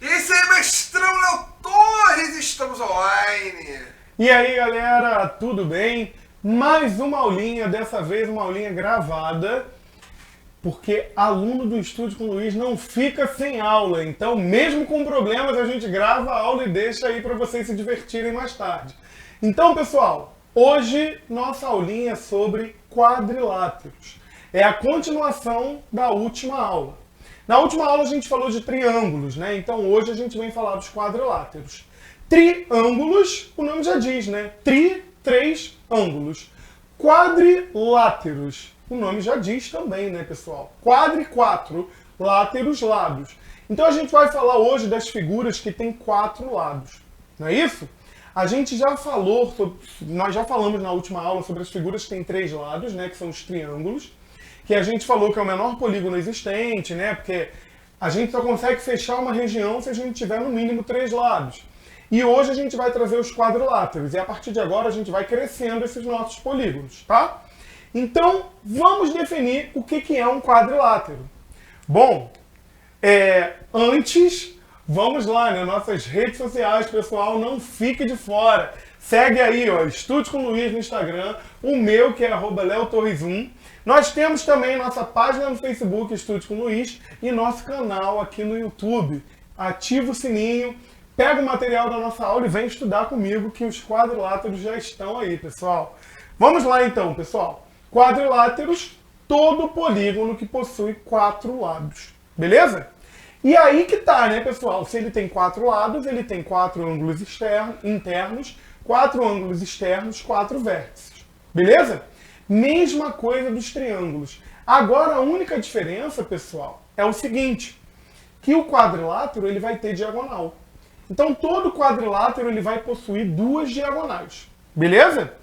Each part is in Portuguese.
Esse aí, mestrão Léo Torres, estamos online. E aí, galera, tudo bem? Mais uma aulinha, dessa vez uma aulinha gravada, porque aluno do Estude com o Luiz não fica sem aula. Então, mesmo com problemas, a gente grava a aula e deixa aí para vocês se divertirem mais tarde. Então, pessoal, hoje nossa aulinha é sobre quadriláteros. É a continuação da última aula. Na última aula a gente falou de triângulos, né? Então hoje a gente vem falar dos quadriláteros. Triângulos, o nome já diz, né? Três ângulos. Quadriláteros, o nome já diz também, né, pessoal? Quatro, láteros, lados. Então a gente vai falar hoje das figuras que têm 4 lados, não é isso? A gente já falou, nós já falamos na última aula sobre as figuras que têm 3 lados, né, que são os triângulos, que a gente falou que é o menor polígono existente, né, porque a gente só consegue fechar uma região se a gente tiver no mínimo 3 lados. E hoje a gente vai trazer os quadriláteros, e a partir de agora a gente vai crescendo esses nossos polígonos, tá? Então, vamos definir o que é um quadrilátero. Bom, antes, vamos lá, né? Nossas redes sociais, pessoal, não fique de fora. Segue aí, ó, Estude com o Luiz no Instagram, o meu, que é @leotorres1. Nós temos também nossa página no Facebook, Estude com o Luiz, e nosso canal aqui no YouTube. Ativa o sininho, pega o material da nossa aula e vem estudar comigo, que os quadriláteros já estão aí, pessoal. Vamos lá então, pessoal. Quadriláteros, todo polígono que possui 4 lados. Beleza? E aí que tá, né, pessoal? Se ele tem 4 lados, ele tem 4 ângulos internos, 4 ângulos externos, 4 vértices. Beleza? Mesma coisa dos triângulos. Agora a única diferença, pessoal, é o seguinte, que o quadrilátero ele vai ter diagonal. Então todo quadrilátero ele vai possuir 2 diagonais. Beleza?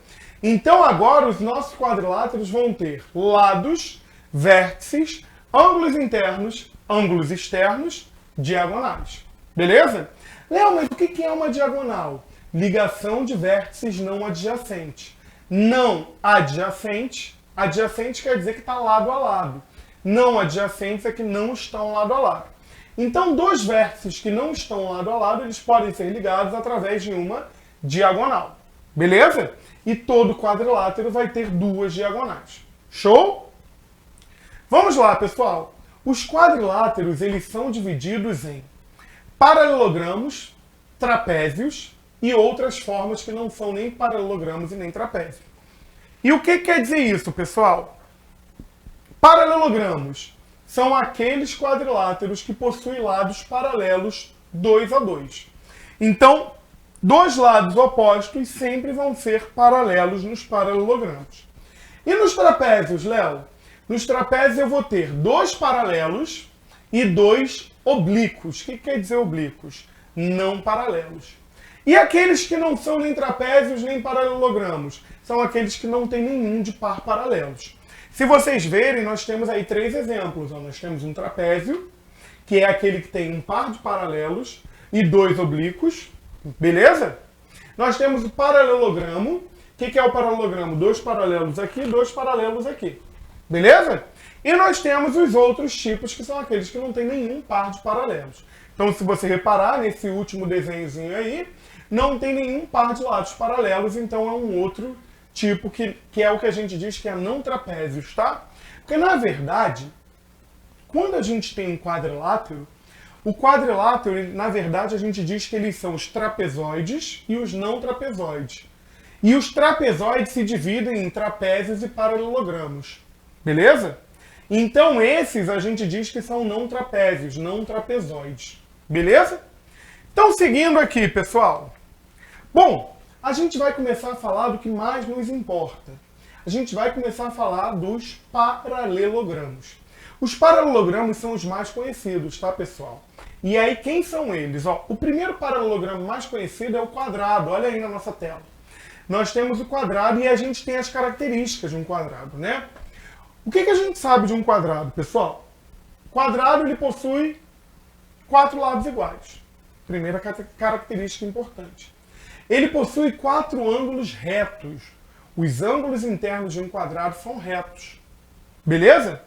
Então agora os nossos quadriláteros vão ter lados, vértices, ângulos internos, ângulos externos, diagonais. Beleza? Léo, mas o que é uma diagonal? Ligação de vértices não adjacentes. Não adjacente, adjacente quer dizer que está lado a lado. Não adjacentes é que não estão lado a lado. Então, 2 vértices que não estão lado a lado, eles podem ser ligados através de uma diagonal. Beleza? E todo quadrilátero vai ter 2 diagonais. Show? Vamos lá, pessoal. Os quadriláteros, eles são divididos em paralelogramos, trapézios e outras formas que não são nem paralelogramos e nem trapézio. E o que quer dizer isso, pessoal? Paralelogramos são aqueles quadriláteros que possuem lados paralelos 2 a 2. Então, 2 lados opostos sempre vão ser paralelos nos paralelogramos. E nos trapézios, Léo? Nos trapézios eu vou ter 2 paralelos e 2 oblíquos. O que quer dizer oblíquos? Não paralelos. E aqueles que não são nem trapézios nem paralelogramos? São aqueles que não têm nenhum de par paralelos. Se vocês verem, nós temos aí 3 exemplos. Nós temos um trapézio, que é aquele que tem um par de paralelos e 2 oblíquos. Beleza? Nós temos o paralelogramo. O que é o paralelogramo? 2 paralelos aqui, 2 paralelos aqui. Beleza? E nós temos os outros tipos, que são aqueles que não têm nenhum par de paralelos. Então, se você reparar nesse último desenhozinho aí, não tem nenhum par de lados paralelos, então é um outro tipo que é o que a gente diz que é não trapézios, tá? Porque, na verdade, quando a gente tem um quadrilátero, o quadrilátero, na verdade, a gente diz que eles são os trapezoides e os não trapezoides. E os trapezoides se dividem em trapézios e paralelogramos. Beleza? Então, esses a gente diz que são não trapézios, não trapezoides. Beleza? Então, seguindo aqui, pessoal. Bom, a gente vai começar a falar do que mais nos importa. A gente vai começar a falar dos paralelogramos. Os paralelogramos são os mais conhecidos, tá, pessoal? E aí, quem são eles? Ó, o primeiro paralelogramo mais conhecido é o quadrado. Olha aí na nossa tela. Nós temos o quadrado e a gente tem as características de um quadrado, né? O que a gente sabe de um quadrado, pessoal? O quadrado ele possui 4 lados iguais. Primeira característica importante. Ele possui 4 ângulos retos. Os ângulos internos de um quadrado são retos. Beleza?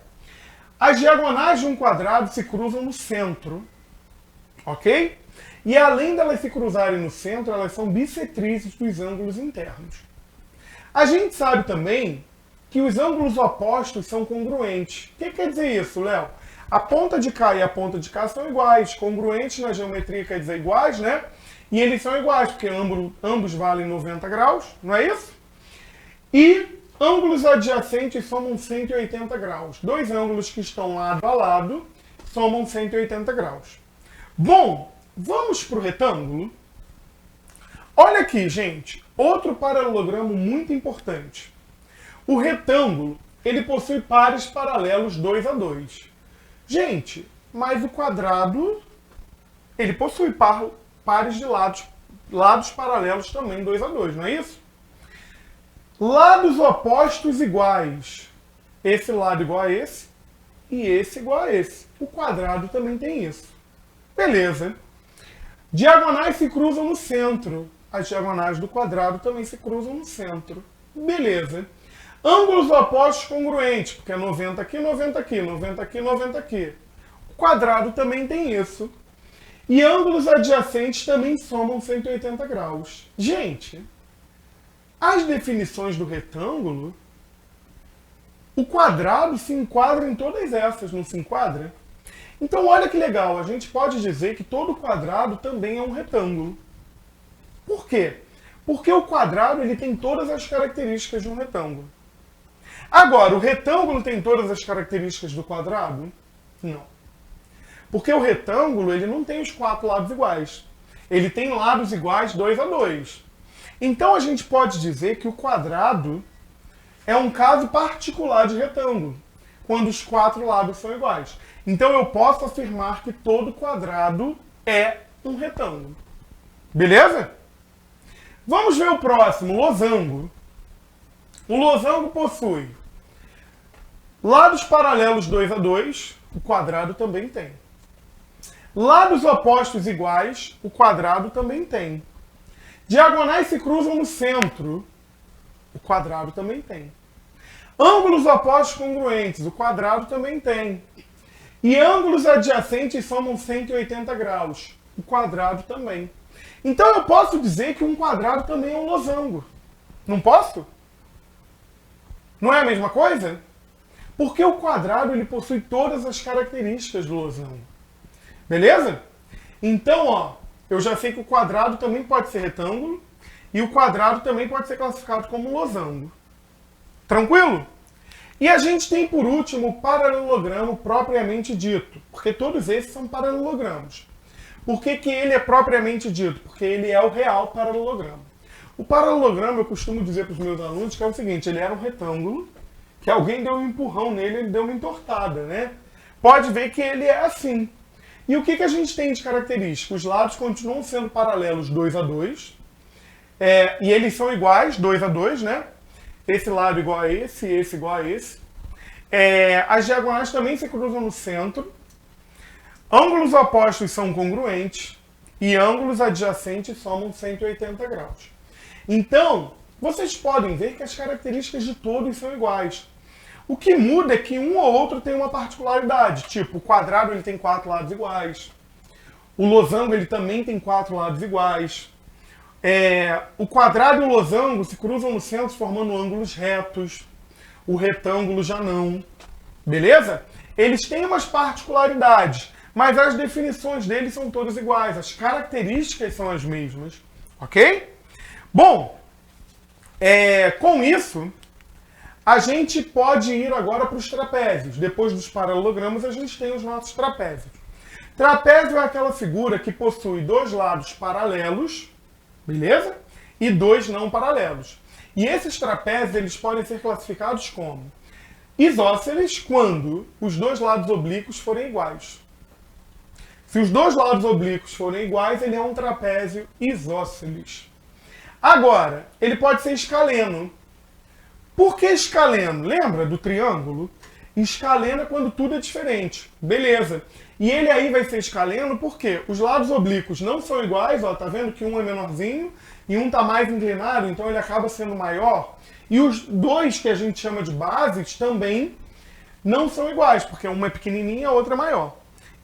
As diagonais de um quadrado se cruzam no centro. ok? E além delas se cruzarem no centro, elas são bissetrizes dos ângulos internos. A gente sabe também que os ângulos opostos são congruentes. O que quer dizer isso, Léo? A ponta de cá e a ponta de cá são iguais. Congruentes na geometria quer dizer iguais, né? E eles são iguais, porque ambos valem 90 graus, não é isso? E ângulos adjacentes somam 180 graus. Dois ângulos que estão lado a lado somam 180 graus. Bom, vamos para o retângulo? Olha aqui, gente, outro paralelogramo muito importante. O retângulo, ele possui pares paralelos 2 a 2. Gente, mas o quadrado, ele possui pares de lados paralelos também 2 a 2, não é isso? Lados opostos iguais. Esse lado igual a esse e esse igual a esse. O quadrado também tem isso. Beleza. Diagonais se cruzam no centro. As diagonais do quadrado também se cruzam no centro. Beleza. Ângulos opostos congruentes, porque é 90 aqui, 90 aqui, 90 aqui, 90 aqui. O quadrado também tem isso. E ângulos adjacentes também somam 180 graus. Gente, as definições do retângulo, o quadrado se enquadra em todas essas, não se enquadra? Então olha que legal, a gente pode dizer que todo quadrado também é um retângulo. Por quê? Porque o quadrado ele tem todas as características de um retângulo. Agora, o retângulo tem todas as características do quadrado? Não. Porque o retângulo ele não tem os 4 lados iguais. Ele tem lados iguais 2 a 2. Então a gente pode dizer que o quadrado é um caso particular de retângulo, quando os 4 lados são iguais. Então eu posso afirmar que todo quadrado é um retângulo. Beleza? Vamos ver o próximo, losango. O losango possui lados paralelos 2 a 2, o quadrado também tem. Lados opostos iguais, o quadrado também tem. Diagonais se cruzam no centro, o quadrado também tem. Ângulos opostos congruentes, o quadrado também tem. E ângulos adjacentes somam 180 graus, o quadrado também. Então eu posso dizer que um quadrado também é um losango. Não posso? Não é a mesma coisa? Porque o quadrado ele possui todas as características do losango. Beleza? Então, ó, eu já sei que o quadrado também pode ser retângulo e o quadrado também pode ser classificado como losango. Tranquilo? E a gente tem, por último, o paralelogramo propriamente dito, porque todos esses são paralelogramos. Por que ele é propriamente dito? Porque ele é o real paralelogramo. O paralelogramo, eu costumo dizer para os meus alunos que é o seguinte, ele era um retângulo, que alguém deu um empurrão nele, ele deu uma entortada, né? Pode ver que ele é assim. E o que a gente tem de característica? Os lados continuam sendo paralelos 2 a 2, e eles são iguais, 2 a 2, né? Esse lado igual a esse igual a esse. As diagonais também se cruzam no centro. Ângulos opostos são congruentes e ângulos adjacentes somam 180 graus. Então, vocês podem ver que as características de todos são iguais. O que muda é que um ou outro tem uma particularidade, tipo, o quadrado ele tem 4 lados iguais, o losango ele também tem 4 lados iguais, o quadrado e o losango se cruzam no centro formando ângulos retos, o retângulo já não, beleza? Eles têm umas particularidades, mas as definições deles são todas iguais, as características são as mesmas, ok? Bom, com isso, a gente pode ir agora para os trapézios. Depois dos paralelogramas, a gente tem os nossos trapézios. Trapézio é aquela figura que possui 2 lados paralelos, beleza? E 2 não paralelos. E esses trapézios eles podem ser classificados como isósceles quando os 2 lados oblíquos forem iguais. Se os 2 lados oblíquos forem iguais, ele é um trapézio isósceles. Agora, ele pode ser escaleno. Por que escaleno? Lembra do triângulo? Escaleno é quando tudo é diferente. Beleza. E ele aí vai ser escaleno porque os lados oblíquos não são iguais, ó, tá vendo que um é menorzinho e um tá mais inclinado, então ele acaba sendo maior. E os 2 que a gente chama de bases também não são iguais, porque uma é pequenininha e a outra é maior.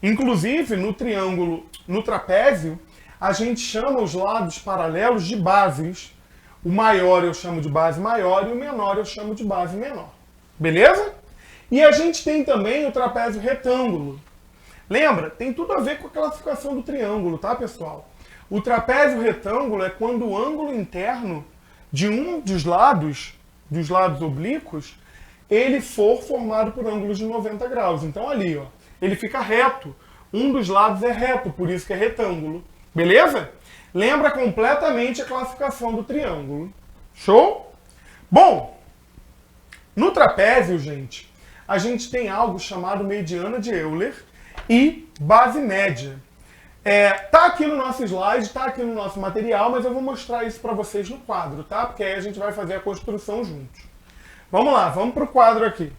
Inclusive, no triângulo, no trapézio, a gente chama os lados paralelos de bases. O maior eu chamo de base maior e o menor eu chamo de base menor. Beleza? E a gente tem também o trapézio retângulo. Lembra? Tem tudo a ver com a classificação do triângulo, tá, pessoal? O trapézio retângulo é quando o ângulo interno de um dos lados oblíquos, ele for formado por ângulos de 90 graus. Então ali, ó, ele fica reto. Um dos lados é reto, por isso que é retângulo. Beleza? Lembra completamente a classificação do triângulo. Show? Bom, no trapézio, gente, a gente tem algo chamado mediana de Euler e base média. Tá aqui no nosso slide, tá aqui no nosso material, mas eu vou mostrar isso para vocês no quadro, tá? Porque aí a gente vai fazer a construção juntos. Vamos lá, vamos para o quadro aqui.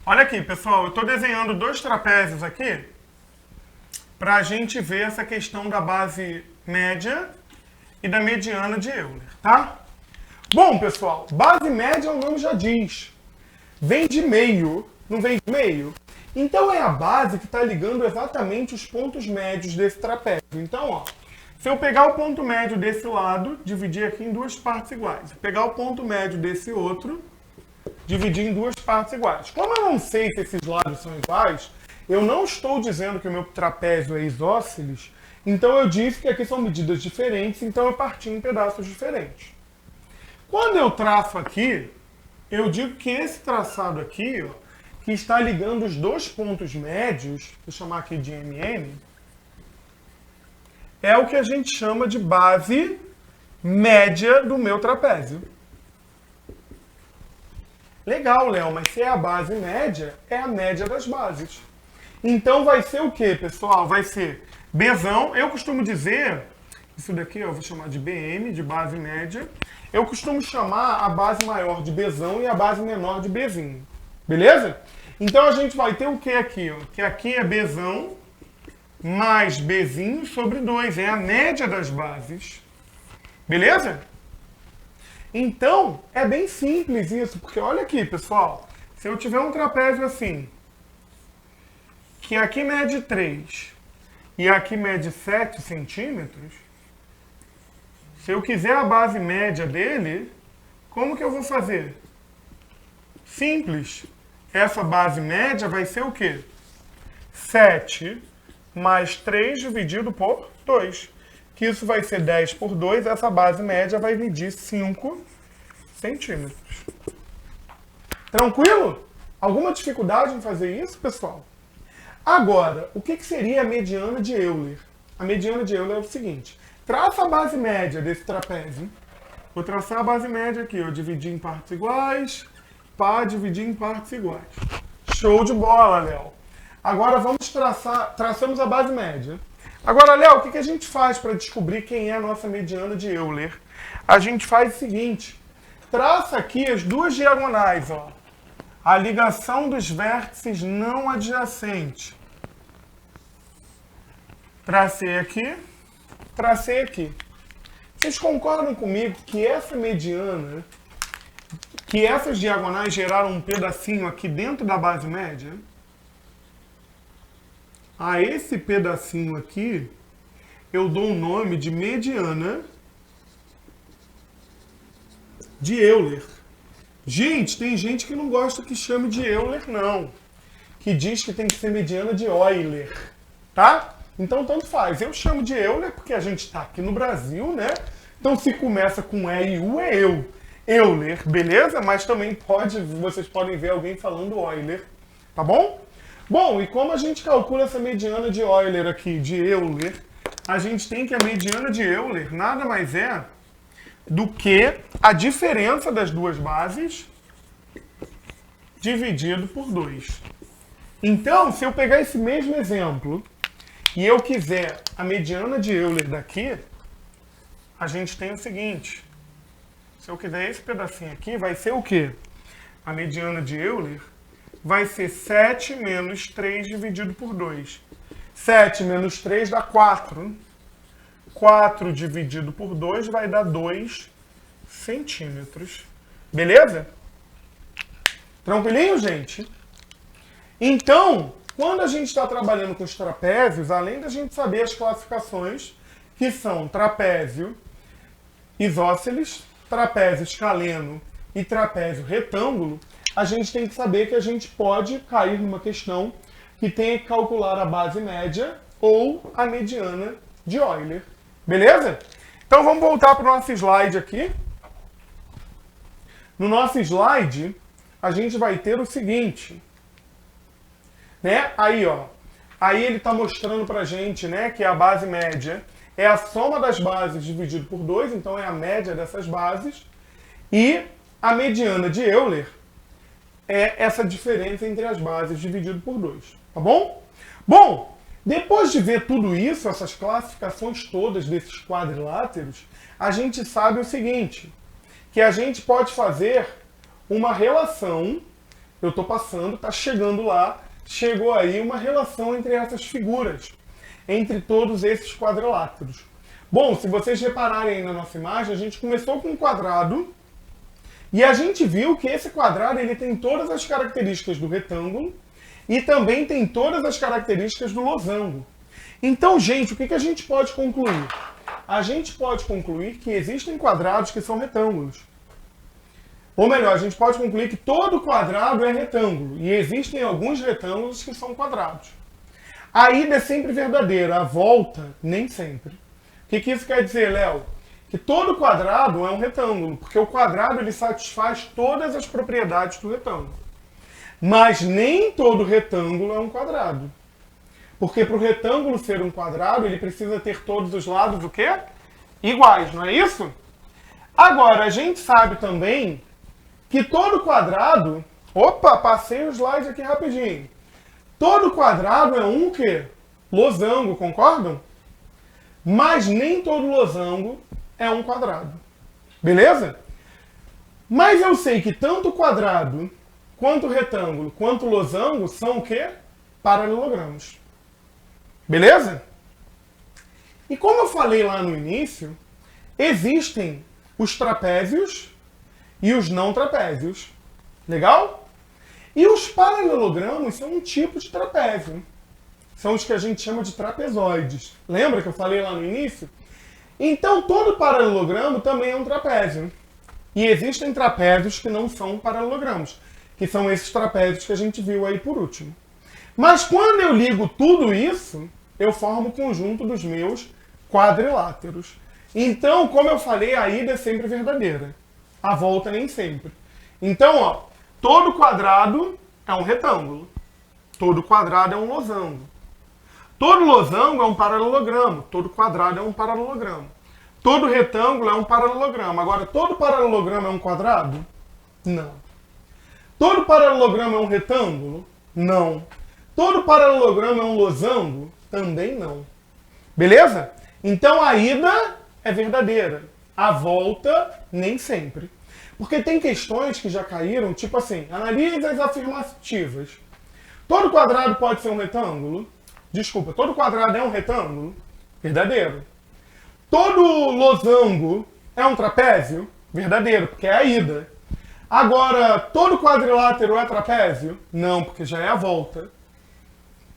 Olha aqui, pessoal, eu estou desenhando dois trapézios aqui para a gente ver essa questão da base média e da mediana de Euler, tá? Bom, pessoal, base média o nome já diz. Vem de meio, não vem de meio? Então é a base que está ligando exatamente os pontos médios desse trapézio. Então, ó, se eu pegar o ponto médio desse lado, dividir aqui em duas partes iguais. Pegar o ponto médio desse outro, dividir em duas partes iguais. Como eu não sei se esses lados são iguais, eu não estou dizendo que o meu trapézio é isósceles, então eu disse que aqui são medidas diferentes, então eu parti em pedaços diferentes. Quando eu traço aqui, eu digo que esse traçado aqui, ó, que está ligando os dois pontos médios, vou chamar aqui de MM, é o que a gente chama de base média do meu trapézio. Legal, Léo, mas se é a base média, é a média das bases. Então vai ser o que, pessoal? Vai ser Bzão. Eu costumo dizer, isso daqui eu vou chamar de BM, de base média. Eu costumo chamar a base maior de Bzão e a base menor de Bzinho. Beleza? Então a gente vai ter o que aqui? Ó? Que aqui é Bzão mais Bzinho sobre 2. É a média das bases. Beleza? Então, é bem simples isso, porque olha aqui, pessoal. Se eu tiver um trapézio assim, que aqui mede 3 e aqui mede 7 centímetros, se eu quiser a base média dele, como que eu vou fazer? Simples. Essa base média vai ser o quê? 7 mais 3 dividido por 2. Que isso vai ser 10 por 2, essa base média vai medir 5 centímetros. Tranquilo? Alguma dificuldade em fazer isso, pessoal? Agora, o que seria a mediana de Euler? A mediana de Euler é o seguinte. Traça a base média desse trapézio. Vou traçar a base média aqui, ó, dividir em partes iguais, pá, dividir em partes iguais. Show de bola, Léo. Agora vamos traçamos a base média. Agora, Léo, o que a gente faz para descobrir quem é a nossa mediana de Euler? A gente faz o seguinte, traça aqui as duas diagonais, ó. A ligação dos vértices não adjacentes. Tracei aqui, tracei aqui. Vocês concordam comigo que essa mediana, que essas diagonais geraram um pedacinho aqui dentro da base média? A esse pedacinho aqui, eu dou o nome de mediana de Euler. Gente, tem gente que não gosta que chame de Euler, não. Que diz que tem que ser mediana de Euler, tá? Então, tanto faz. Eu chamo de Euler porque a gente está aqui no Brasil, né? Então, se começa com E e U, é eu. Euler, beleza? Mas também vocês podem ver alguém falando Euler, tá bom? Bom, e como a gente calcula essa mediana de Euler aqui, de Euler, a gente tem que a mediana de Euler nada mais é do que a diferença das duas bases dividido por 2. Então, se eu pegar esse mesmo exemplo e eu quiser a mediana de Euler daqui, a gente tem o seguinte. Se eu quiser esse pedacinho aqui, vai ser o quê? A mediana de Euler vai ser 7 menos 3 dividido por 2. 7 menos 3 dá 4. 4 dividido por 2 vai dar 2 centímetros. Beleza? Tranquilinho, gente? Então, quando a gente está trabalhando com os trapézios, além da gente saber as classificações, que são trapézio isósceles, trapézio escaleno e trapézio retângulo, a gente tem que saber que a gente pode cair numa questão que tem que calcular a base média ou a mediana de Euler. Beleza? Então vamos voltar para o nosso slide aqui. No nosso slide, a gente vai ter o seguinte, né? Aí, ó, aí ele está mostrando para a gente, né, que a base média é a soma das bases dividido por 2, então é a média dessas bases, e a mediana de Euler é essa diferença entre as bases dividido por 2, tá bom? Bom, depois de ver tudo isso, essas classificações todas desses quadriláteros, a gente sabe o seguinte, que a gente pode fazer uma relação, eu estou passando, está chegando lá, chegou aí uma relação entre essas figuras, entre todos esses quadriláteros. Bom, se vocês repararem aí na nossa imagem, a gente começou com um quadrado, e a gente viu que esse quadrado ele tem todas as características do retângulo, e também tem todas as características do losango. Então, gente, o que a gente pode concluir? A gente pode concluir que existem quadrados que são retângulos. Ou melhor, a gente pode concluir que todo quadrado é retângulo. E existem alguns retângulos que são quadrados. A ida é sempre verdadeira, a volta nem sempre. O que isso quer dizer, Léo? Que todo quadrado é um retângulo, porque o quadrado ele satisfaz todas as propriedades do retângulo. Mas nem todo retângulo é um quadrado. Porque para o retângulo ser um quadrado, ele precisa ter todos os lados o quê? Iguais, não é isso? Agora, a gente sabe também que todo quadrado... Opa, passei o slide aqui rapidinho. Todo quadrado é um quê? Losango, concordam? Mas nem todo losango é um quadrado. Beleza? Mas eu sei que tanto quadrado, quanto retângulo, quanto losango são o quê? Paralelogramos. Beleza? E como eu falei lá no início, existem os trapézios e os não trapézios. Legal? E os paralelogramos são um tipo de trapézio. São os que a gente chama de trapezoides. Lembra que eu falei lá no início? Então, todo paralelogramo também é um trapézio. E existem trapézios que não são paralelogramos, que são esses trapézios que a gente viu aí por último. Mas quando eu ligo tudo isso, eu formo o conjunto dos meus quadriláteros. Então, como eu falei, a ida é sempre verdadeira. A volta nem sempre. Então, ó, todo quadrado é um retângulo. Todo quadrado é um losango. Todo losango é um paralelogramo. Todo quadrado é um paralelogramo. Todo retângulo é um paralelogramo. Agora, todo paralelogramo é um quadrado? Não. Todo paralelogramo é um retângulo? Não. Todo paralelogramo é um losango? Também não. Beleza? Então a ida é verdadeira. A volta, nem sempre. Porque tem questões que já caíram, tipo assim, analise as afirmativas. Todo quadrado pode ser um retângulo? Desculpa, todo quadrado é um retângulo? Verdadeiro. Todo losango é um trapézio? Verdadeiro, porque é a ida. Agora, todo quadrilátero é trapézio? Não, porque já é a volta.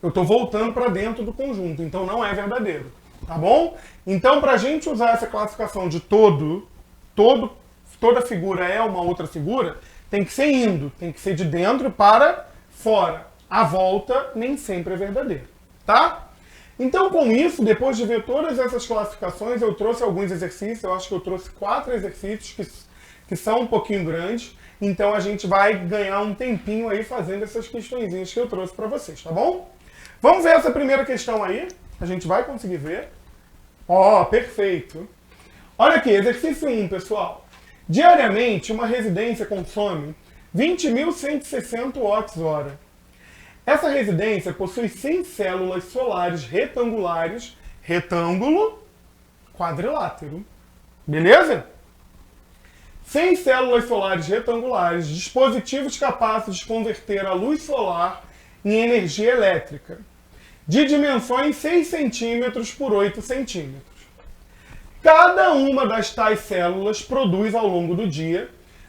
Eu estou voltando para dentro do conjunto, então não é verdadeiro. Tá bom? Então, para a gente usar essa classificação de toda figura é uma outra figura, tem que ser indo, tem que ser de dentro para fora. A volta nem sempre é verdadeira. Tá? Então, com isso, depois de ver todas essas classificações, eu trouxe alguns exercícios. Eu acho que eu trouxe 4 exercícios que são um pouquinho grandes. Então, a gente vai ganhar um tempinho aí fazendo essas questõezinhas que eu trouxe para vocês, tá bom? Vamos ver essa primeira questão aí. A gente vai conseguir ver. Ó, perfeito. Olha aqui, exercício 1, pessoal. Diariamente, uma residência consome 20.160 watts-hora. Essa residência possui 100 células solares retangulares, retângulo, quadrilátero. Beleza? 100 células solares retangulares, dispositivos capazes de converter a luz solar em energia elétrica, de dimensões 6 centímetros por 8 centímetros. Cada uma das tais células produz ao longo do dia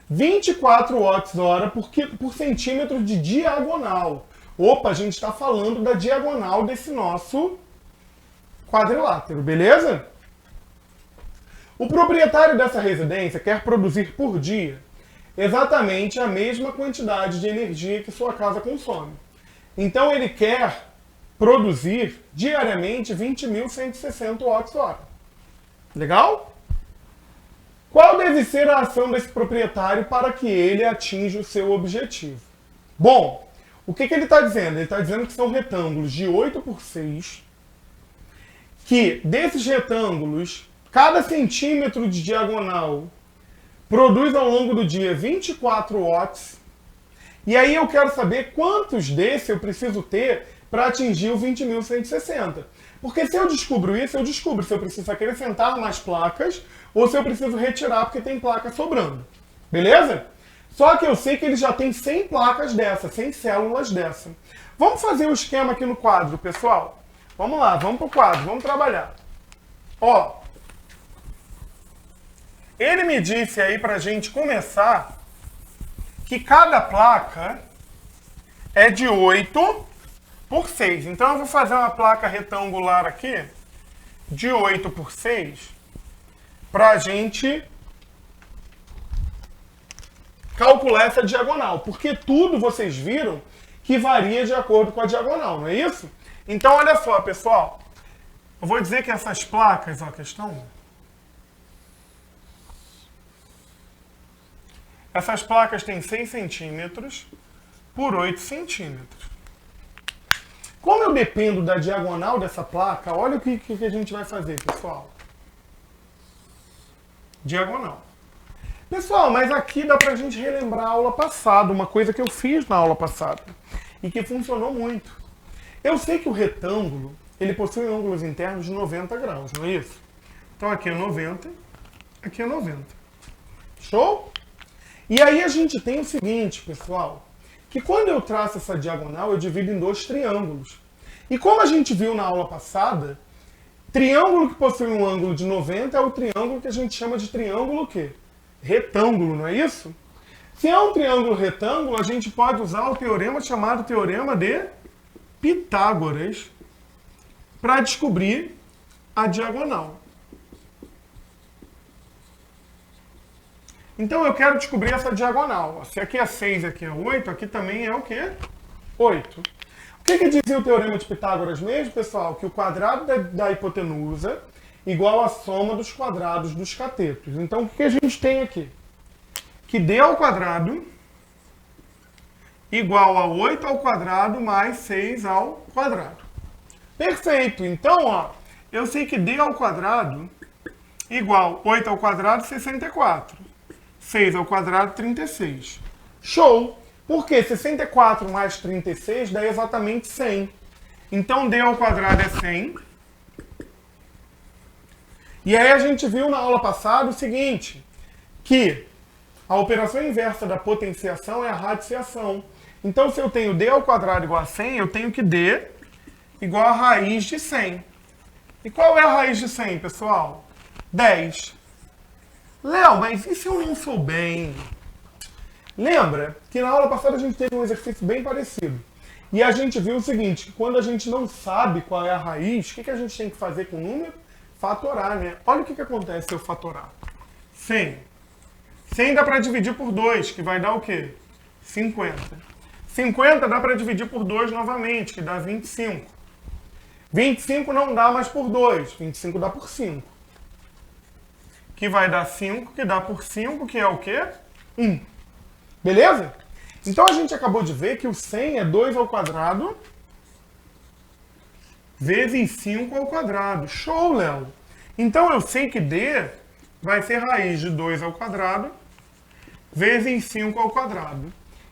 24 watts-hora por centímetro de diagonal. Opa, a gente está falando da diagonal desse nosso quadrilátero, beleza? O proprietário dessa residência quer produzir por dia exatamente a mesma quantidade de energia que sua casa consome. Então ele quer produzir diariamente 20.160 watts-hora. Legal? Qual deve ser a ação desse proprietário para que ele atinja o seu objetivo? Bom, o que ele está dizendo? Ele está dizendo que são retângulos de 8 por 6, que desses retângulos, cada centímetro de diagonal produz ao longo do dia 24 watts. E aí eu quero saber quantos desses eu preciso ter para atingir o 20.160. Porque se eu descubro isso, eu descubro se eu preciso acrescentar mais placas ou se eu preciso retirar porque tem placa sobrando. Beleza? Só que eu sei que ele já tem 100 placas dessa, 100 células dessa. Vamos fazer o esquema aqui no quadro, pessoal? Vamos lá, vamos pro quadro, vamos trabalhar. Ó, ele me disse aí pra gente começar que cada placa é de 8 por 6. Então eu vou fazer uma placa retangular aqui de 8 por 6 pra gente calcular essa diagonal. Porque tudo vocês viram que varia de acordo com a diagonal, não é isso? Então olha só, pessoal. Eu vou dizer que essas placas, ó, questão... Essas placas têm 6 centímetros por 8 centímetros. Como eu dependo da diagonal dessa placa, olha o que a gente vai fazer, pessoal. Diagonal. Pessoal, mas aqui dá pra gente relembrar a aula passada, uma coisa que eu fiz na aula passada e que funcionou muito. Eu sei que o retângulo, ele possui ângulos internos de 90 graus, não é isso? Então aqui é 90, aqui é 90. Show? E aí a gente tem o seguinte, pessoal, que quando eu traço essa diagonal, eu divido em dois triângulos. E como a gente viu na aula passada, triângulo que possui um ângulo de 90 é o triângulo que a gente chama de triângulo o quê? Retângulo, não é isso? Se é um triângulo retângulo, a gente pode usar o teorema chamado Teorema de Pitágoras para descobrir a diagonal. Então eu quero descobrir essa diagonal. Se aqui é 6 aqui é 8, aqui também é o quê? 8. O que dizia o Teorema de Pitágoras mesmo, pessoal? Que o quadrado da hipotenusa igual à soma dos quadrados dos catetos. Então o que a gente tem aqui? Que d ao quadrado igual a 8 ao quadrado mais 6 ao quadrado. Perfeito. Então, ó, eu sei que d ao quadrado igual 8 ao quadrado, 64. 6 ao quadrado, 36. Show! Porque 64 mais 36 dá exatamente 100. Então, d ao quadrado é 100. E aí a gente viu na aula passada o seguinte, que a operação inversa da potenciação é a radiciação. Então, se eu tenho d ao quadrado igual a 100, eu tenho que d igual a raiz de 100. E qual é a raiz de 100, pessoal? 10. Léo, mas e se eu não souber, hein? Lembra que na aula passada a gente teve um exercício bem parecido. E a gente viu o seguinte, que quando a gente não sabe qual é a raiz, o que a gente tem que fazer com o número? Fatorar, né? Olha o que acontece se eu fatorar. 100. 100 dá para dividir por 2, que vai dar o quê? 50. 50 dá para dividir por 2 novamente, que dá 25. 25 não dá mais por 2, 25 dá por 5. Que vai dar 5, que dá por 5, que é o quê? 1. Beleza? Então a gente acabou de ver que o 100 é 2 ao quadrado vezes 5 ao quadrado. Show, Léo! Então eu sei que d vai ser raiz de 2 ao quadrado vezes 5 ao quadrado.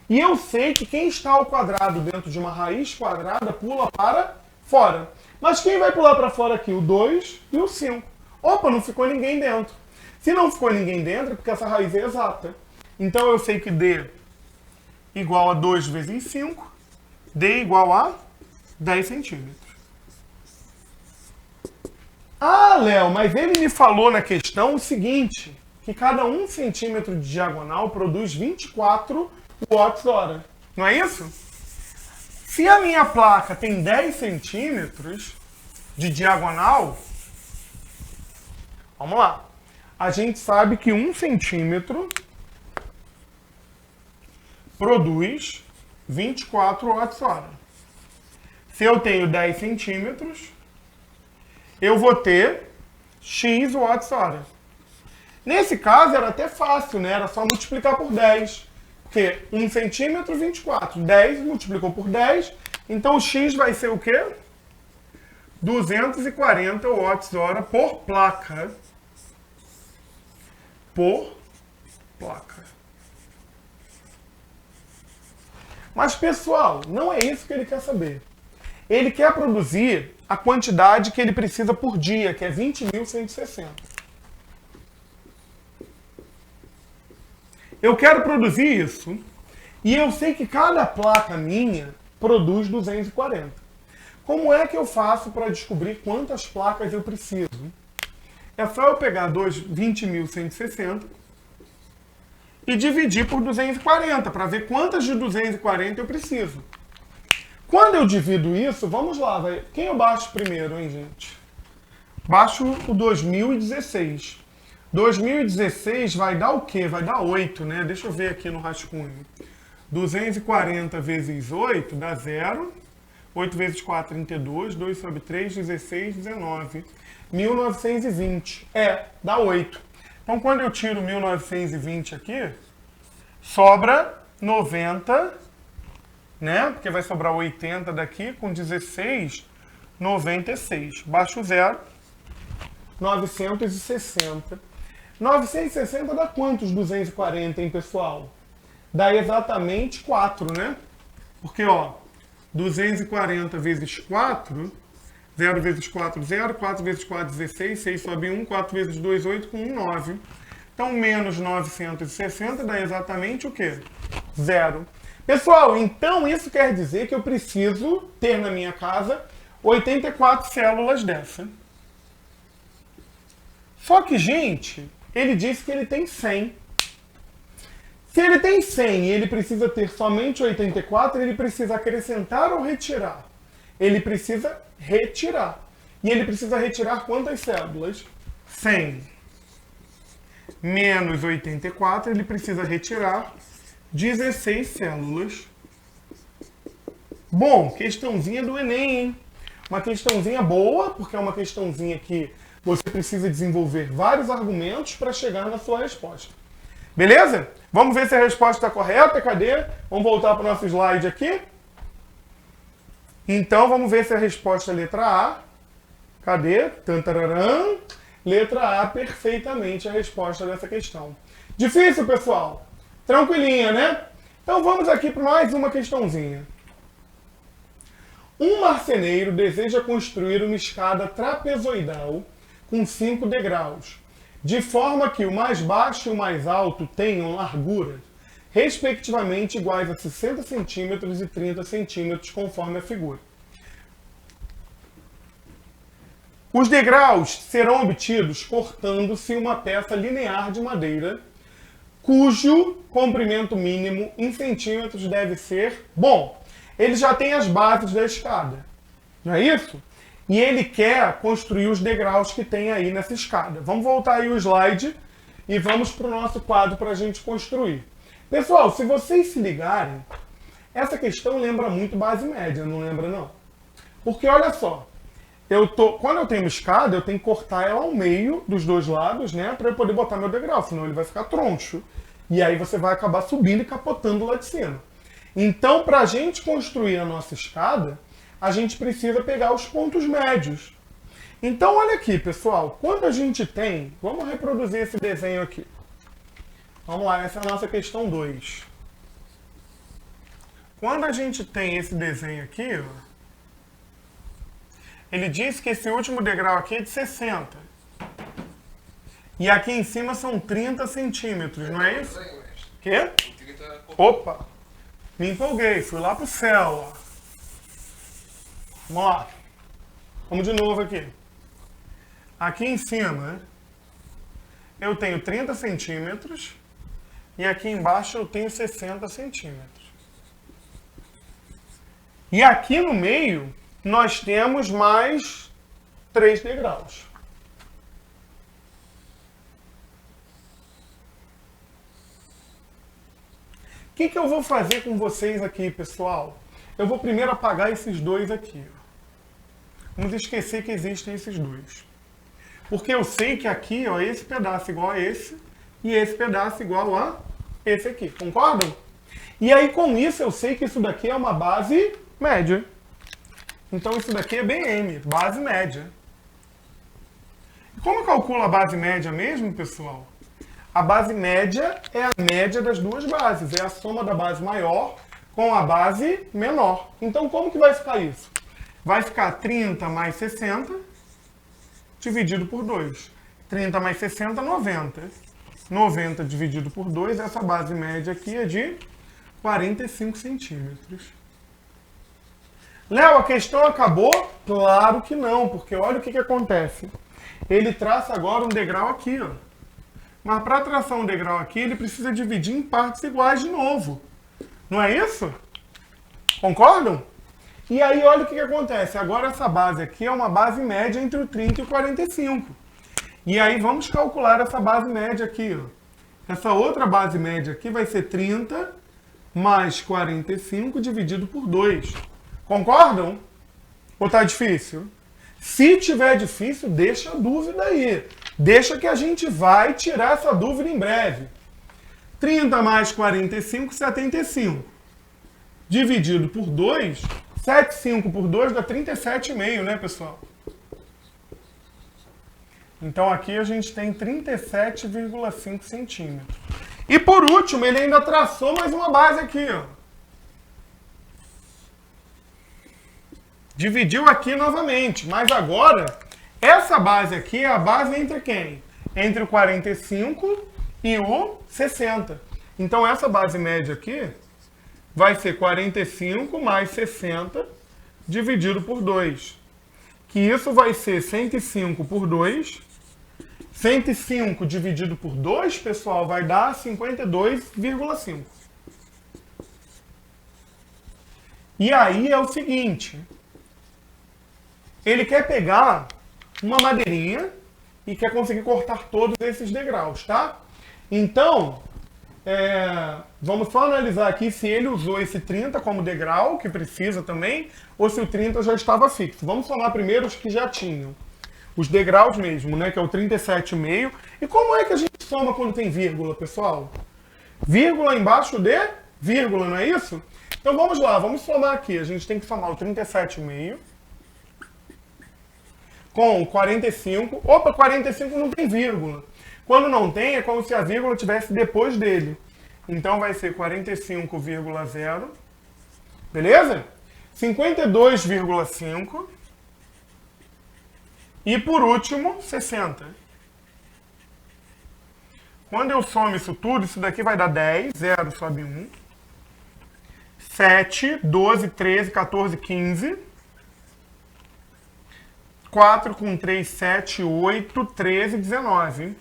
E eu sei que quem está ao quadrado dentro de uma raiz quadrada pula para fora. Mas quem vai pular para fora aqui? O 2 e o 5. Opa, não ficou ninguém dentro. Se não ficou ninguém dentro, é porque essa raiz é exata. Então eu sei que d igual a 2 vezes 5, d igual a 10 centímetros. Ah, Léo, mas ele me falou na questão o seguinte, que cada 1 centímetro de diagonal produz 24 watts-hora. Não é isso? Se a minha placa tem 10 centímetros de diagonal, vamos lá. A gente sabe que 1 centímetro produz 24 watts-hora. Se eu tenho 10 centímetros, eu vou ter X watts-hora. Nesse caso era até fácil, né? Era só multiplicar por 10. Porque 1 centímetro, 24. 10 multiplicou por 10. Então o X vai ser o quê? 240 watts-hora por placa. Por placa. Mas, pessoal, não é isso que ele quer saber. Ele quer produzir a quantidade que ele precisa por dia, que é 20.160. Eu quero produzir isso e eu sei que cada placa minha produz 240. Como é que eu faço para descobrir quantas placas eu preciso? É só eu pegar 20.160 e dividir por 240 para ver quantas de 240 eu preciso. Quando eu divido isso, vamos lá, quem eu baixo primeiro, hein, gente? Baixo o 2016. 2016 vai dar o quê? Vai dar 8, né? Deixa eu ver aqui no rascunho. 240 vezes 8 dá 0. 8 vezes 4, 32. 2 sobre 3, 16, 19. 1920. Dá 8. Então, quando eu tiro 1920 aqui, sobra 90, né? Porque vai sobrar 80 daqui, com 16, 96. Baixo o 0, 960. 960 dá quantos 240, hein, pessoal? Dá exatamente 4, né? Porque, ó, 240 vezes 4, 0 vezes 4, 0, 4 vezes 4, 16, 6 sobe 1, 4 vezes 2, 8, com 1, 9. Então, menos 960 dá exatamente o quê? 0. Pessoal, então isso quer dizer que eu preciso ter na minha casa 84 células dessa. Só que, gente, ele disse que ele tem 100. Se ele tem 100 e ele precisa ter somente 84, ele precisa acrescentar ou retirar? Ele precisa retirar. E ele precisa retirar quantas células? 100 menos 84, ele precisa retirar 16 células. Bom, questãozinha do Enem, hein? Uma questãozinha boa, porque é uma questãozinha que você precisa desenvolver vários argumentos para chegar na sua resposta. Beleza? Vamos ver se a resposta está correta. Cadê? Vamos voltar para o nosso slide aqui. Então, vamos ver se a resposta é letra A. Cadê? Tantararam. Letra A, perfeitamente a resposta dessa questão. Difícil, pessoal? Tranquilinha, né? Então, vamos aqui para mais uma questãozinha. Um marceneiro deseja construir uma escada trapezoidal com 5 degraus, de forma que o mais baixo e o mais alto tenham larguras, respectivamente iguais a 60 centímetros e 30 centímetros, conforme a figura. Os degraus serão obtidos cortando-se uma peça linear de madeira, cujo comprimento mínimo em centímetros deve ser... Bom, ele já tem as bases da escada, não é isso? E ele quer construir os degraus que tem aí nessa escada. Vamos voltar aí o slide e vamos para o nosso quadro para a gente construir. Pessoal, se vocês se ligarem, essa questão lembra muito base média, não lembra não? Porque olha só, quando eu tenho uma escada, eu tenho que cortar ela ao meio dos dois lados, né? Para eu poder botar meu degrau, senão ele vai ficar troncho. E aí você vai acabar subindo e capotando lá de cima. Então, para a gente construir a nossa escada, a gente precisa pegar os pontos médios. Então, olha aqui, pessoal. Quando a gente tem... Vamos reproduzir esse desenho aqui. Vamos lá, essa é a nossa questão 2. Quando a gente tem esse desenho aqui, ó, ele diz que esse último degrau aqui é de 60. E aqui em cima são 30 centímetros, não é isso? Quê? Opa! Me empolguei, fui lá pro céu, ó. Vamos lá. Vamos de novo aqui. Aqui em cima eu tenho 30 centímetros e aqui embaixo eu tenho 60 centímetros. E aqui no meio nós temos mais 3 degraus. O que eu vou fazer com vocês aqui, pessoal? Eu vou primeiro apagar esses dois aqui. Vamos esquecer que existem esses dois. Porque eu sei que aqui, ó, esse pedaço igual a esse e esse pedaço igual a esse aqui. Concordam? E aí, com isso, eu sei que isso daqui é uma base média. Então, isso daqui é BM, base média. E como eu calculo a base média mesmo, pessoal? A base média é a média das duas bases. É a soma da base maior com a base menor. Então, como que vai ficar isso? Vai ficar 30 mais 60 dividido por 2. 30 mais 60, 90. 90 dividido por 2, essa base média aqui é de 45 centímetros. Léo, a questão acabou? Claro que não, porque olha o que acontece. Ele traça agora um degrau aqui, ó. Mas para traçar um degrau aqui, ele precisa dividir em partes iguais de novo. Não é isso? Concordam? E aí, olha o que acontece. Agora essa base aqui é uma base média entre o 30 e o 45. E aí, vamos calcular essa base média aqui, ó. Essa outra base média aqui vai ser 30 mais 45 dividido por 2. Concordam? Ou tá difícil? Se tiver difícil, deixa a dúvida aí. Deixa que a gente vai tirar essa dúvida em breve. 30 mais 45, 75. Dividido por 2, 75 por 2 dá 37,5, né, pessoal? Então aqui a gente tem 37,5 centímetros. E por último, ele ainda traçou mais uma base aqui, ó. Dividiu aqui novamente, mas agora, essa base aqui é a base entre quem? Entre o 45 e o 60. Então essa base média aqui vai ser 45 mais 60 dividido por 2. Que isso vai ser 105 por 2. 105 dividido por 2, pessoal, vai dar 52,5. E aí é o seguinte. Ele quer pegar uma madeirinha e quer conseguir cortar todos esses degraus, tá? Então, vamos só analisar aqui se ele usou esse 30 como degrau, que precisa também, ou se o 30 já estava fixo. Vamos somar primeiro os que já tinham. Os degraus mesmo, né, que é o 37,5. E como é que a gente soma quando tem vírgula, pessoal? Vírgula embaixo de vírgula, não é isso? Então vamos lá, vamos somar aqui. A gente tem que somar o 37,5 com 45. Opa, 45 não tem vírgula. Quando não tem, é como se a vírgula estivesse depois dele. Então vai ser 45,0. Beleza? 52,5. E por último, 60. Quando eu somo isso tudo, isso daqui vai dar 10. 0 sobe 1. 7, 12, 13, 14, 15. 4 com 3, 7, 8, 13, 19.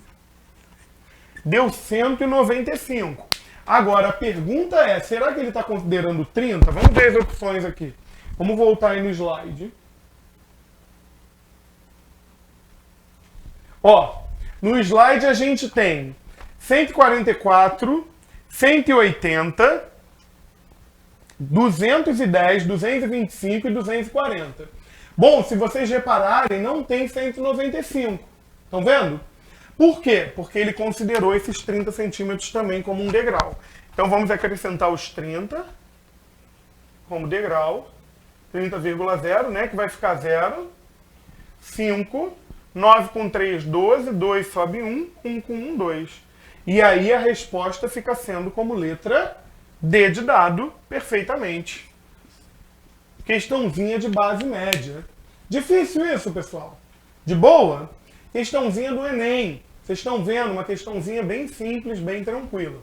Deu 195. Agora, a pergunta é, será que ele está considerando 30? Vamos ver as opções aqui. Vamos voltar aí no slide. Ó, no slide a gente tem 144, 180, 210, 225 e 240. Bom, se vocês repararem, não tem 195. Estão vendo? Por quê? Porque ele considerou esses 30 centímetros também como um degrau. Então vamos acrescentar os 30 como degrau. 30,0, né? Que vai ficar 0. 5. 9 com 3, 12. 2 sobe 1. 1 com 1, 2. E aí a resposta fica sendo como letra D de dado, perfeitamente. Questãozinha de base média. Difícil isso, pessoal? De boa? Questãozinha do Enem. Vocês estão vendo? Uma questãozinha bem simples, bem tranquila.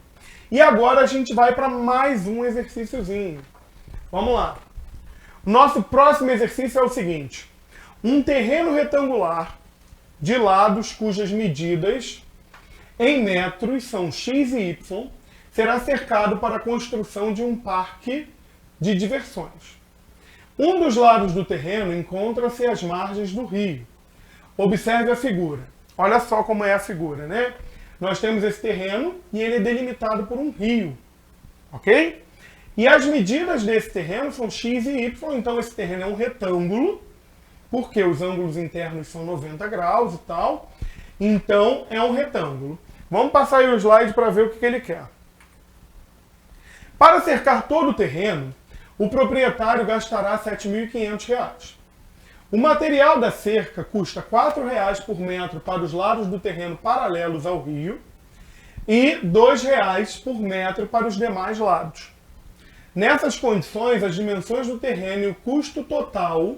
E agora a gente vai para mais um exercíciozinho. Vamos lá. Nosso próximo exercício é o seguinte. Um terreno retangular de lados cujas medidas em metros são x e y será cercado para a construção de um parque de diversões. Um dos lados do terreno encontra-se às margens do rio. Observe a figura. Olha só como é a figura, né? Nós temos esse terreno e ele é delimitado por um rio, ok? E as medidas desse terreno são x e y, então esse terreno é um retângulo, porque os ângulos internos são 90 graus e tal, então é um retângulo. Vamos passar aí o slide para ver o que ele quer. Para cercar todo o terreno, o proprietário gastará R$ 7.500. O material da cerca custa R$ 4,00 por metro para os lados do terreno paralelos ao rio e R$ 2,00 por metro para os demais lados. Nessas condições, as dimensões do terreno e o custo total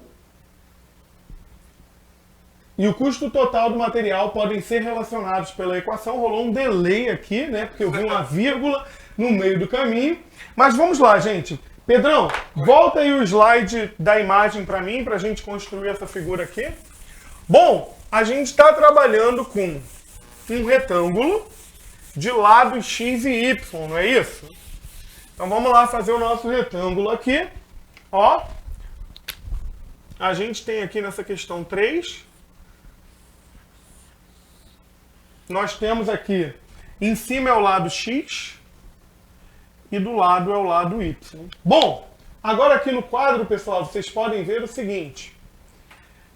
do material podem ser relacionados pela equação. Rolou um delay aqui, né? Porque eu vi uma vírgula no meio do caminho. Mas vamos lá, gente. Pedrão, volta aí o slide da imagem para mim, para a gente construir essa figura aqui. Bom, a gente está trabalhando com um retângulo de lados x e y, não é isso? Então vamos lá fazer o nosso retângulo aqui. Ó, a gente tem aqui nessa questão 3. Nós temos aqui, em cima é o lado x e do lado é o lado y. Bom, agora aqui no quadro, pessoal, vocês podem ver o seguinte.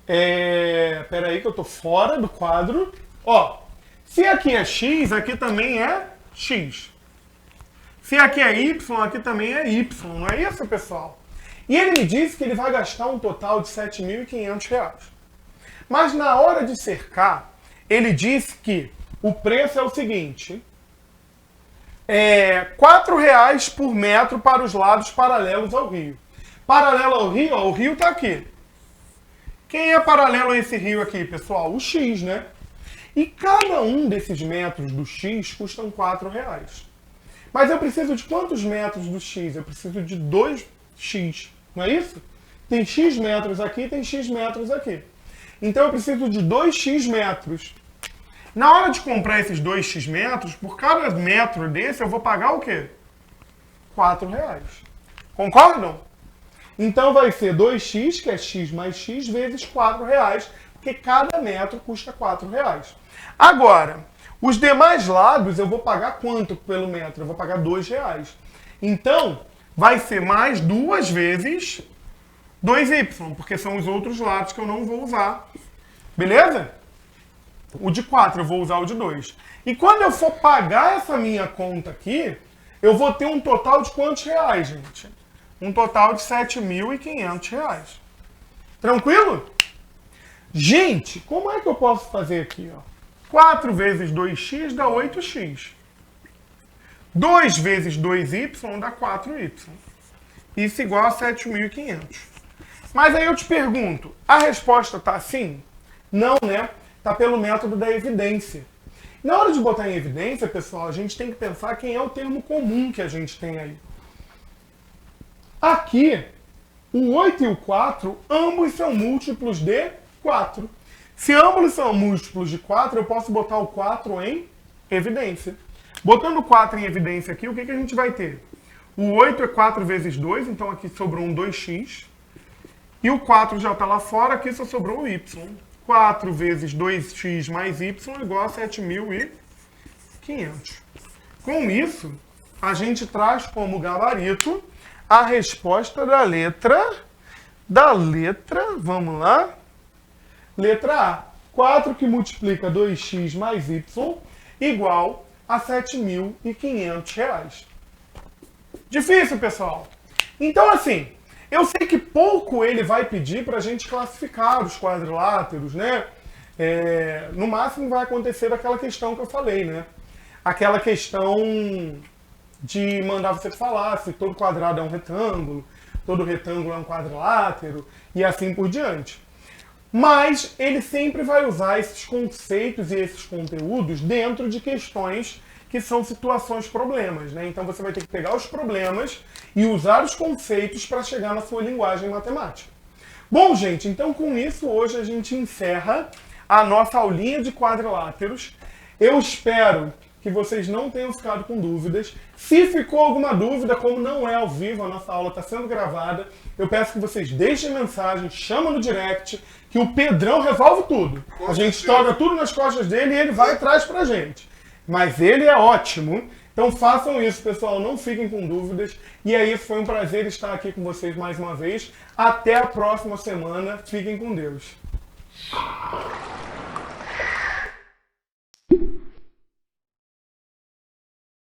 Espera aí que eu estou fora do quadro. Ó, se aqui é x, aqui também é x. Se aqui é y, aqui também é y. Não é isso, pessoal? E ele me disse que ele vai gastar um total de R$ 7.500. Mas na hora de cercar, ele disse que o preço é o seguinte. R$ 4,00 por metro para os lados paralelos ao rio. Paralelo ao rio, ó, o rio está aqui. Quem é paralelo a esse rio aqui, pessoal? O x, né? E cada um desses metros do x custam R$ 4,00. Mas eu preciso de quantos metros do x? Eu preciso de 2x, não é isso? Tem x metros aqui, tem x metros aqui. Então eu preciso de 2x metros. Na hora de comprar esses 2x metros, por cada metro desse eu vou pagar o quê? R$ 4,00. Concordam? Então vai ser 2x, que é x mais x, vezes R$ 4,00, porque cada metro custa R$ 4,00. Agora, os demais lados eu vou pagar quanto pelo metro? Eu vou pagar R$ 2,00. Então, vai ser mais 2 vezes 2y, porque são os outros lados que eu não vou usar. Beleza? O de 4, eu vou usar o de 2. E quando eu for pagar essa minha conta aqui, eu vou ter um total de quantos reais, gente? Um total de R$ 7.500. Tranquilo? Gente, como é que eu posso fazer aqui, ó? 4 vezes 2x dá 8x. 2 vezes 2y dá 4y. Isso igual a 7.500. Mas aí eu te pergunto, a resposta está assim? Não, né? Está pelo método da evidência. Na hora de botar em evidência, pessoal, a gente tem que pensar quem é o termo comum que a gente tem aí. Aqui, o 8 e o 4, ambos são múltiplos de 4. Se ambos são múltiplos de 4, eu posso botar o 4 em evidência. Botando o 4 em evidência aqui, o que a gente vai ter? O 8 é 4 vezes 2, então aqui sobrou um 2x. E o 4 já está lá fora, aqui só sobrou o y. 4 vezes 2x mais y igual a 7.500. Com isso, a gente traz como gabarito a resposta da letra, vamos lá, letra A. 4 que multiplica 2x mais y igual a R$ 7.500. Difícil, pessoal? Então, assim, eu sei que pouco ele vai pedir para a gente classificar os quadriláteros, né? No máximo vai acontecer aquela questão que eu falei, né? Aquela questão de mandar você falar se todo quadrado é um retângulo, todo retângulo é um quadrilátero e assim por diante. Mas ele sempre vai usar esses conceitos e esses conteúdos dentro de questões que são situações problemas, né? Então você vai ter que pegar os problemas e usar os conceitos para chegar na sua linguagem matemática. Bom, gente, então com isso hoje a gente encerra a nossa aulinha de quadriláteros. Eu espero que vocês não tenham ficado com dúvidas. Se ficou alguma dúvida, como não é ao vivo, a nossa aula está sendo gravada, eu peço que vocês deixem mensagem, chamam no direct, que o Pedrão resolve tudo. A gente joga tudo nas costas dele e ele vai e traz pra gente. Mas ele é ótimo. Então façam isso, pessoal, não fiquem com dúvidas. E é isso, foi um prazer estar aqui com vocês mais uma vez. Até a próxima semana. Fiquem com Deus.